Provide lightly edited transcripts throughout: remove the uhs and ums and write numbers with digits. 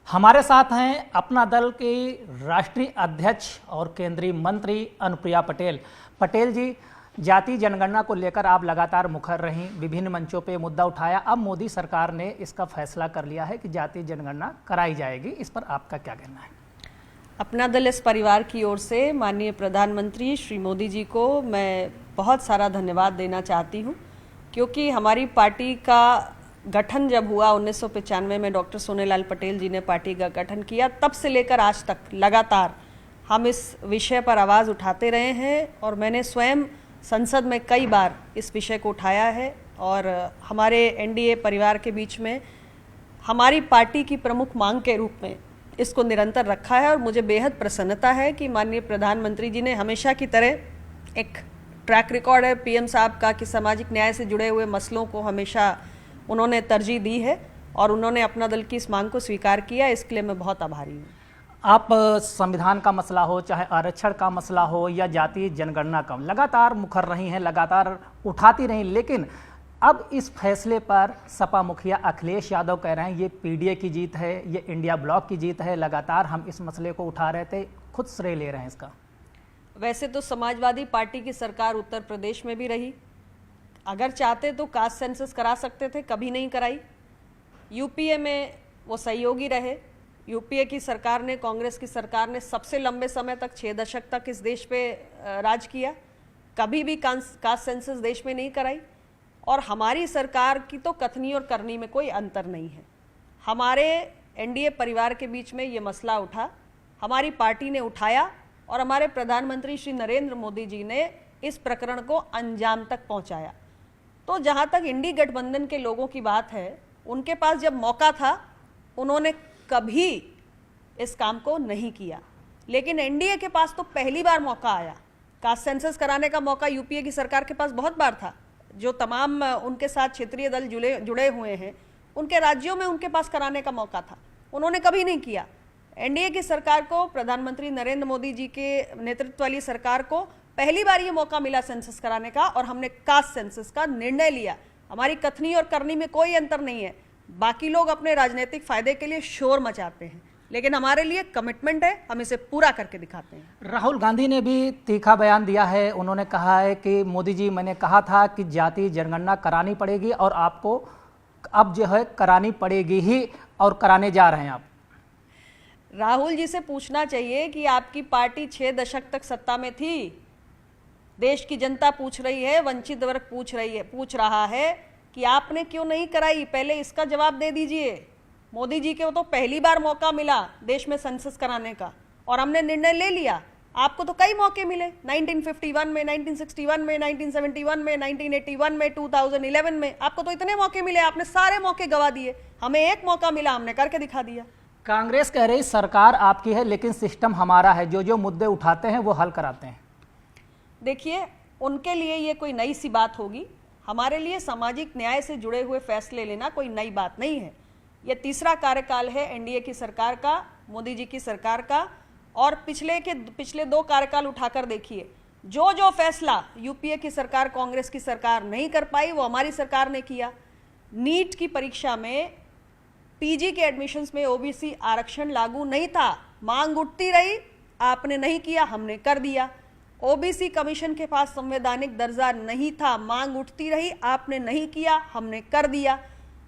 हमारे साथ हैं अपना दल के राष्ट्रीय अध्यक्ष और केंद्रीय मंत्री अनुप्रिया पटेल। पटेल जी, जाति जनगणना को लेकर आप लगातार मुखर रहीं, विभिन्न मंचों पे मुद्दा उठाया। अब मोदी सरकार ने इसका फैसला कर लिया है कि जाति जनगणना कराई जाएगी, इस पर आपका क्या कहना है? अपना दल इस परिवार की ओर से माननीय प्रधानमंत्री श्री मोदी जी को मैं बहुत सारा धन्यवाद देना चाहती हूँ, क्योंकि हमारी पार्टी का गठन जब हुआ 1995 में डॉक्टर सोनेलाल पटेल जी ने पार्टी का गठन किया, तब से लेकर आज तक लगातार हम इस विषय पर आवाज़ उठाते रहे हैं और मैंने स्वयं संसद में कई बार इस विषय को उठाया है और हमारे एनडीए परिवार के बीच में हमारी पार्टी की प्रमुख मांग के रूप में इसको निरंतर रखा है। और मुझे बेहद प्रसन्नता है कि माननीय प्रधानमंत्री जी ने हमेशा की तरह एक ट्रैक रिकॉर्ड है पीएम साहब का कि सामाजिक न्याय से जुड़े हुए मसलों को हमेशा उन्होंने तरजीह दी है और उन्होंने अपना दल की इस मांग को स्वीकार किया। इसके लिए मैं बहुत आभारी हूँ। आप संविधान का मसला हो, चाहे आरक्षण का मसला हो या जातीय जनगणना का, लगातार मुखर रही हैं, लगातार उठाती रहीं, लेकिन अब इस फैसले पर सपा मुखिया अखिलेश यादव कह रहे हैं ये पीडीए की जीत है, ये इंडिया ब्लॉक की जीत है। लगातार हम इस मसले को उठा रहे थे, खुद श्रेय ले रहे हैं इसका। वैसे तो समाजवादी पार्टी की सरकार उत्तर प्रदेश में भी रही, अगर चाहते तो कास्ट सेंसस करा सकते थे, कभी नहीं कराई। यूपीए में वो सहयोगी रहे। यूपीए की सरकार ने, कांग्रेस की सरकार ने सबसे लंबे समय तक 6 दशक तक इस देश पे राज किया, कभी भी कास्ट सेंसस देश में नहीं कराई। और हमारी सरकार की तो कथनी और करनी में कोई अंतर नहीं है। हमारे एनडीए परिवार के बीच में ये मसला उठा, हमारी पार्टी ने उठाया और हमारे प्रधानमंत्री श्री नरेंद्र मोदी जी ने इस प्रकरण को अंजाम तक पहुंचाया। तो जहां तक इंडी गठबंधन के लोगों की बात है, उनके पास जब मौका था उन्होंने कभी इस काम को नहीं किया, लेकिन एनडीए के पास तो पहली बार मौका आया। कास्ट सेंसस कराने का मौका यूपीए की सरकार के पास बहुत बार था। जो तमाम उनके साथ क्षेत्रीय दल जुड़े हुए हैं, उनके राज्यों में उनके पास कराने का मौका था, उन्होंने कभी नहीं किया। एनडीए की सरकार को, प्रधानमंत्री नरेंद्र मोदी जी के नेतृत्व वाली सरकार को पहली बार ये मौका मिला सेंसस कराने का और हमने कास्ट सेंसस का निर्णय लिया। हमारी कथनी और करनी में कोई अंतर नहीं है। बाकी लोग अपने राजनीतिक फायदे के लिए शोर मचाते हैं, लेकिन हमारे लिए कमिटमेंट है, हम इसे पूरा करके दिखाते हैं। राहुल गांधी ने भी तीखा बयान दिया है। उन्होंने कहा है कि मोदी जी, मैंने कहा था कि जाति जनगणना करानी पड़ेगी और आपको अब जो है करानी पड़ेगी ही, और कराने जा रहे हैं आप। राहुल जी से पूछना चाहिए कि आपकी पार्टी 6 दशक तक सत्ता में थी, देश की जनता पूछ रही है, वंचित वर्ग पूछ रहा है कि आपने क्यों नहीं कराई, पहले इसका जवाब दे दीजिए। मोदी जी को तो पहली बार मौका मिला देश में सेंसस कराने का और हमने निर्णय ले लिया। आपको तो कई मौके मिले, 1951 में, 1961 में, 1971 में, 1981 में, 2011 में, आपको तो इतने मौके मिले, आपने सारे मौके गवा दिए। हमें एक मौका मिला, हमने करके दिखा दिया। कांग्रेस कह रही सरकार आपकी है लेकिन सिस्टम हमारा है, जो जो मुद्दे उठाते हैं वो हल कराते हैं। देखिए, उनके लिए ये कोई नई सी बात होगी, हमारे लिए सामाजिक न्याय से जुड़े हुए फैसले लेना कोई नई बात नहीं है। ये तीसरा कार्यकाल है एनडीए की सरकार का, मोदी जी की सरकार का, और पिछले 2 कार्यकाल उठाकर देखिए, जो जो फैसला यूपीए की सरकार, कांग्रेस की सरकार नहीं कर पाई, वो हमारी सरकार ने किया। नीट की परीक्षा में पीजी के एडमिशन्स में ओबीसी आरक्षण लागू नहीं था, मांग उठती रही, आपने नहीं किया, हमने कर दिया। ओबीसी कमीशन के पास संवैधानिक दर्जा नहीं था, मांग उठती रही, आपने नहीं किया, हमने कर दिया।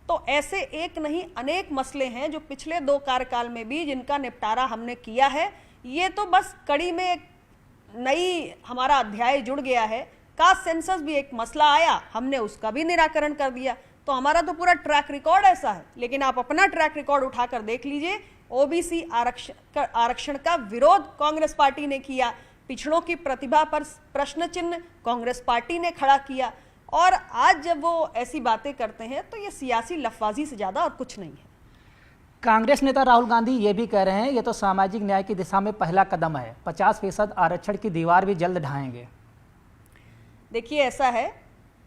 तो ऐसे एक नहीं अनेक मसले हैं जो पिछले 2 कार्यकाल में भी जिनका निपटारा हमने किया है। ये तो बस कड़ी में एक नई हमारा अध्याय जुड़ गया है। कास्ट सेंसस भी एक मसला आया, हमने उसका भी निराकरण कर दिया। तो हमारा तो पूरा ट्रैक रिकॉर्ड ऐसा है, लेकिन आप अपना ट्रैक रिकॉर्ड उठाकर देख लीजिए। ओबीसी आरक्षण का विरोध कांग्रेस पार्टी ने किया, पिछड़ों की प्रतिभा पर प्रश्न चिन्ह कांग्रेस पार्टी ने खड़ा किया, और आज जब वो ऐसी बातें करते हैं तो ये सियासी लफबाजी से ज्यादा और कुछ नहीं है। कांग्रेस नेता राहुल गांधी ये भी कह रहे हैं ये तो सामाजिक न्याय की दिशा में पहला कदम है, 50% आरक्षण की दीवार भी जल्द ढाएंगे। देखिए, ऐसा है,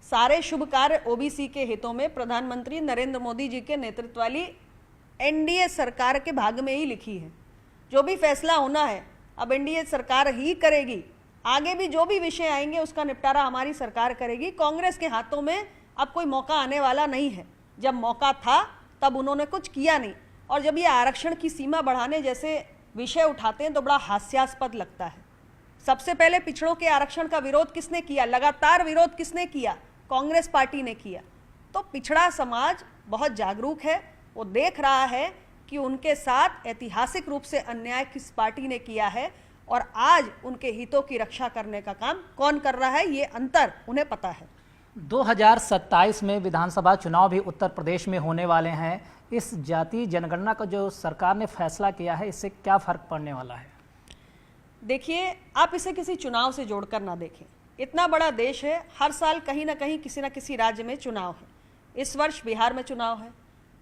सारे शुभ कार्य ओबीसी के हितों में प्रधानमंत्री नरेंद्र मोदी जी के नेतृत्व वाली एनडीए सरकार के भाग में ही लिखी है। जो भी फैसला होना है अब एनडीए सरकार ही करेगी। आगे भी जो भी विषय आएंगे उसका निपटारा हमारी सरकार करेगी। कांग्रेस के हाथों में अब कोई मौका आने वाला नहीं है। जब मौका था तब उन्होंने कुछ किया नहीं। और जब ये आरक्षण की सीमा बढ़ाने जैसे विषय उठाते हैं तो बड़ा हास्यास्पद लगता है। सबसे पहले पिछड़ों के आरक्षण का विरोध किसने किया? लगातार विरोध किसने किया? कांग्रेस पार्टी ने किया। तो पिछड़ा समाज बहुत जागरूक है, वो देख रहा है कि उनके साथ ऐतिहासिक रूप से अन्याय किस पार्टी ने किया है और आज उनके हितों की रक्षा करने का काम कौन कर रहा है, ये अंतर उन्हें पता है। 2027 में विधानसभा चुनाव भी उत्तर प्रदेश में होने वाले हैं। इस जाति जनगणना का जो सरकार ने फैसला किया है, इससे क्या फर्क पड़ने वाला है? देखिए, आप इसे किसी चुनाव से जोड़कर ना देखें। इतना बड़ा देश है, हर साल कहीं ना कहीं किसी ना किसी राज्य में चुनाव है। इस वर्ष बिहार में चुनाव है,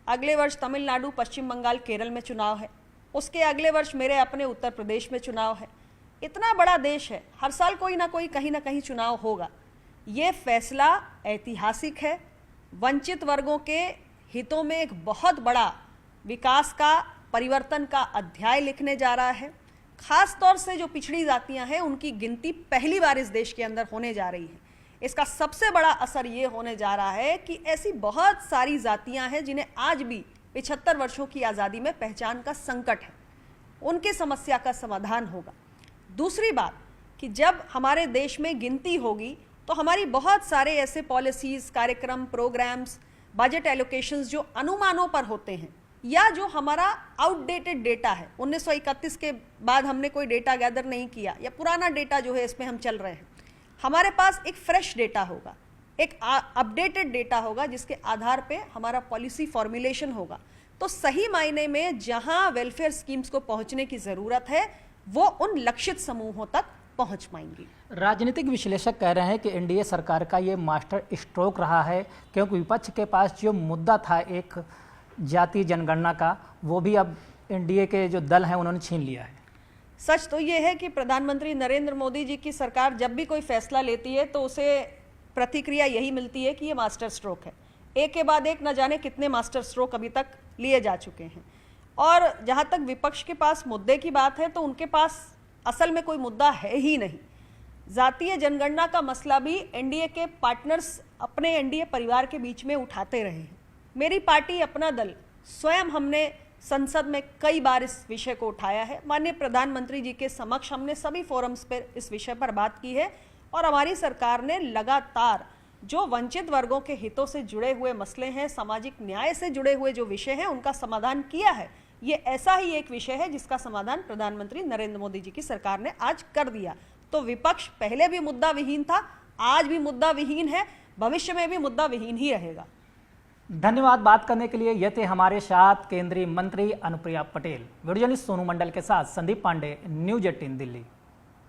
अगले वर्ष तमिलनाडु, पश्चिम बंगाल, केरल में चुनाव है, उसके अगले वर्ष मेरे अपने उत्तर प्रदेश में चुनाव है। इतना बड़ा देश है, हर साल कोई ना कोई कहीं ना कहीं चुनाव होगा। ये फैसला ऐतिहासिक है, वंचित वर्गों के हितों में एक बहुत बड़ा विकास का, परिवर्तन का अध्याय लिखने जा रहा है। खास तौर से जो पिछड़ी जातियां हैं उनकी गिनती पहली बार इस देश के अंदर होने जा रही है। इसका सबसे बड़ा असर ये होने जा रहा है कि ऐसी बहुत सारी जातियां हैं जिन्हें आज भी 75 वर्षों की आज़ादी में पहचान का संकट है, उनकी समस्या का समाधान होगा। दूसरी बात कि जब हमारे देश में गिनती होगी तो हमारी बहुत सारे ऐसे पॉलिसीज़, कार्यक्रम, प्रोग्राम्स, बजट एलोकेशंस जो अनुमानों पर होते हैं या जो हमारा आउटडेटेड डेटा है, 1931 के बाद हमने कोई डेटा गैदर नहीं किया या पुराना डेटा जो है इसमें हम चल रहे हैं, हमारे पास एक फ्रेश डेटा होगा, एक अपडेटेड डेटा होगा जिसके आधार पे हमारा पॉलिसी फॉर्मुलेशन होगा। तो सही मायने में जहां वेलफेयर स्कीम्स को पहुंचने की ज़रूरत है वो उन लक्षित समूहों तक पहुंच पाएंगी। राजनीतिक विश्लेषक कह रहे हैं कि एनडीए सरकार का ये मास्टर स्ट्रोक रहा है, क्योंकि विपक्ष के पास जो मुद्दा था एक जाति जनगणना का, वो भी अब एनडीए के जो दल हैं उन्होंने छीन लिया है। सच तो ये है कि प्रधानमंत्री नरेंद्र मोदी जी की सरकार जब भी कोई फैसला लेती है तो उसे प्रतिक्रिया यही मिलती है कि ये मास्टर स्ट्रोक है। एक के बाद एक न जाने कितने मास्टर स्ट्रोक अभी तक लिए जा चुके हैं। और जहाँ तक विपक्ष के पास मुद्दे की बात है तो उनके पास असल में कोई मुद्दा है ही नहीं। जातीय जनगणना का मसला भी एनडीए के पार्टनर्स अपने एनडीए परिवार के बीच में उठाते रहे हैं। मेरी पार्टी, अपना दल, स्वयं हमने संसद में कई बार इस विषय को उठाया है। माननीय प्रधानमंत्री जी के समक्ष हमने सभी फोरम्स पर इस विषय पर बात की है और हमारी सरकार ने लगातार जो वंचित वर्गों के हितों से जुड़े हुए मसले हैं, सामाजिक न्याय से जुड़े हुए जो विषय हैं, उनका समाधान किया है। ये ऐसा ही एक विषय है जिसका समाधान प्रधानमंत्री नरेंद्र मोदी जी की सरकार ने आज कर दिया। तो विपक्ष पहले भी मुद्दा विहीन था, आज भी मुद्दा विहीन है, भविष्य में भी मुद्दा विहीन ही रहेगा। धन्यवाद बात करने के लिए। ये थे हमारे साथ केंद्रीय मंत्री अनुप्रिया पटेल। वीडियो जर्नलिस्ट सोनू मंडल के साथ संदीप पांडे, न्यूज़ 18 दिल्ली।